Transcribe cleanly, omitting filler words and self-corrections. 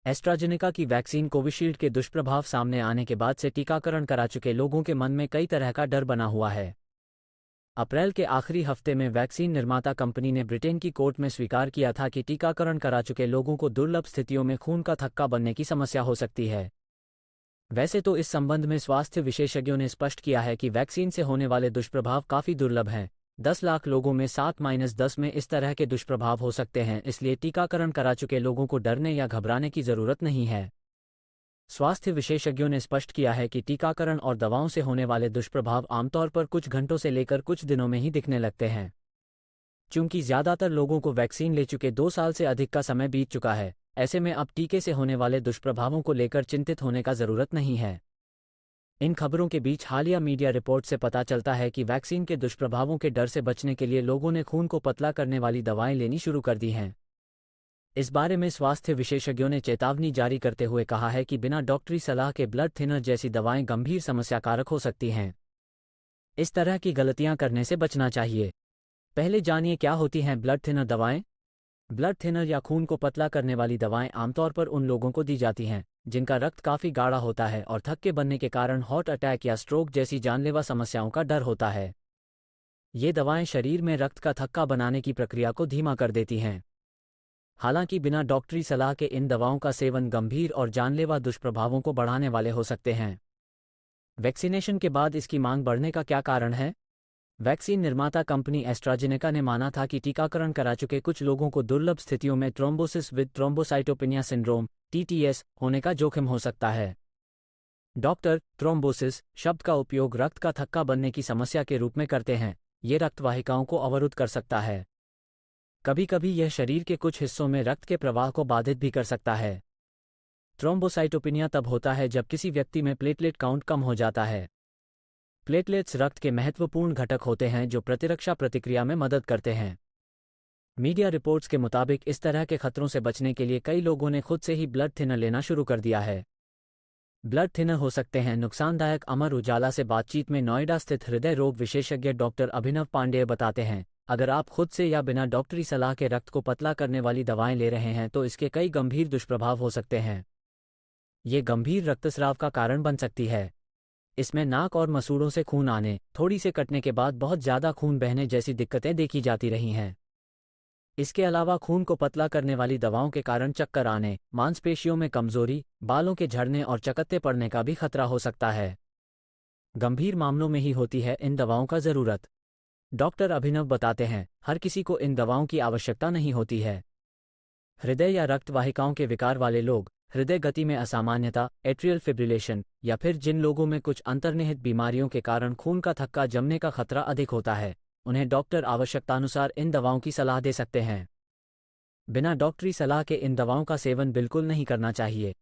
AstraZeneca की vaccine Covishield के दुष्प्रभाव सामने आने के बाद से टीकाकरण करा चुके लोगों के मन में कई तरह का डर बना हुआ है। अप्रैल के आखिरी हफ्ते में वैक्सीन निर्माता कंपनी ने ब्रिटेन की कोर्ट में स्वीकार किया था कि टीकाकरण करा चुके लोगों को दुर्लभ स्थितियों में खून का थक्का बनने की समस्या हो सकती है। वैसे तो इस संबंध में स्वास्थ्य विशेषज्ञों ने स्पष्ट किया है कि वैक्सीन से होने वाले दुष्प्रभाव काफ़ी दुर्लभ हैं। 10 लाख लोगों में 7-10 में इस तरह के दुष्प्रभाव हो सकते हैं, इसलिए टीकाकरण करा चुके लोगों को डरने या घबराने की ज़रूरत नहीं है। स्वास्थ्य विशेषज्ञों ने स्पष्ट किया है कि टीकाकरण और दवाओं से होने वाले दुष्प्रभाव आमतौर पर कुछ घंटों से लेकर कुछ दिनों में ही दिखने लगते हैं। चूंकि ज़्यादातर लोगों को वैक्सीन ले चुके 2 साल से अधिक का समय बीत चुका है, ऐसे में अब टीके से होने वाले दुष्प्रभावों को लेकर चिंतित होने का ज़रूरत नहीं है। इन खबरों के बीच हालिया मीडिया रिपोर्ट से पता चलता है कि वैक्सीन के दुष्प्रभावों के डर से बचने के लिए लोगों ने खून को पतला करने वाली दवाएं लेनी शुरू कर दी हैं। इस बारे में स्वास्थ्य विशेषज्ञों ने चेतावनी जारी करते हुए कहा है कि बिना डॉक्टरी सलाह के ब्लड थिनर जैसी दवाएं गंभीर समस्या कारक हो सकती हैं। इस तरह की गलतियां करने से बचना चाहिए। पहले जानिए क्या होती हैं ब्लड थिनर दवाएं। ब्लड थिनर या खून को पतला करने वाली दवाएं आमतौर पर उन लोगों को दी जाती हैं जिनका रक्त काफ़ी गाढ़ा होता है और थक्के बनने के कारण हार्ट अटैक या स्ट्रोक जैसी जानलेवा समस्याओं का डर होता है। ये दवाएं शरीर में रक्त का थक्का बनाने की प्रक्रिया को धीमा कर देती हैं। हालांकि बिना डॉक्टरी सलाह के इन दवाओं का सेवन गंभीर और जानलेवा दुष्प्रभावों को बढ़ाने वाले हो सकते हैं। वैक्सीनेशन के बाद इसकी मांग बढ़ने का क्या कारण है? वैक्सीन निर्माता कंपनी एस्ट्राजेनेका ने माना था कि टीकाकरण करा चुके कुछ लोगों को दुर्लभ स्थितियों में thrombosis with thrombocytopenia syndrome (TTS) होने का जोखिम हो सकता है। डॉक्टर थ्रोम्बोसिस शब्द का उपयोग रक्त का थक्का बनने की समस्या के रूप में करते हैं। ये रक्तवाहिकाओं को अवरुद्ध कर सकता है। कभी कभी यह शरीर के कुछ हिस्सों में रक्त के प्रवाह को बाधित भी कर सकता है। थ्रोम्बोसाइटोपेनिया तब होता है जब किसी व्यक्ति में प्लेटलेट काउंट कम हो जाता है। प्लेटलेट्स रक्त के महत्वपूर्ण घटक होते हैं जो प्रतिरक्षा प्रतिक्रिया में मदद करते हैं। मीडिया रिपोर्ट्स के मुताबिक इस तरह के खतरों से बचने के लिए कई लोगों ने खुद से ही ब्लड थिनर लेना शुरू कर दिया है। ब्लड थिनर हो सकते हैं नुकसानदायक। अमर उजाला से बातचीत में नोएडा स्थित हृदय रोग विशेषज्ञ डॉक्टर अभिनव पांडेय बताते हैं, अगर आप खुद से या बिना डॉक्टरी सलाह के रक्त को पतला करने वाली दवाएं ले रहे हैं तो इसके कई गंभीर दुष्प्रभाव हो सकते हैं। ये गंभीर रक्तस्राव का कारण बन सकती है। इसमें नाक और मसूड़ों से खून आने, थोड़ी से कटने के बाद बहुत ज़्यादा खून बहने जैसी दिक्कतें देखी जाती रही हैं। इसके अलावा खून को पतला करने वाली दवाओं के कारण चक्कर आने, मांसपेशियों में कमजोरी, बालों के झड़ने और चकत्ते पड़ने का भी खतरा हो सकता है। गंभीर मामलों में ही होती है इन दवाओं का ज़रूरत। डॉक्टर अभिनव बताते हैं, हर किसी को इन दवाओं की आवश्यकता नहीं होती है। हृदय या रक्त वाहिकाओं के विकार वाले लोग, हृदय गति में असामान्यता, एट्रियल फिब्रिलेशन, या फिर जिन लोगों में कुछ अंतर्निहित बीमारियों के कारण खून का थक्का जमने का खतरा अधिक होता है, उन्हें डॉक्टर आवश्यकतानुसार इन दवाओं की सलाह दे सकते हैं। बिना डॉक्टरी सलाह के इन दवाओं का सेवन बिल्कुल नहीं करना चाहिए।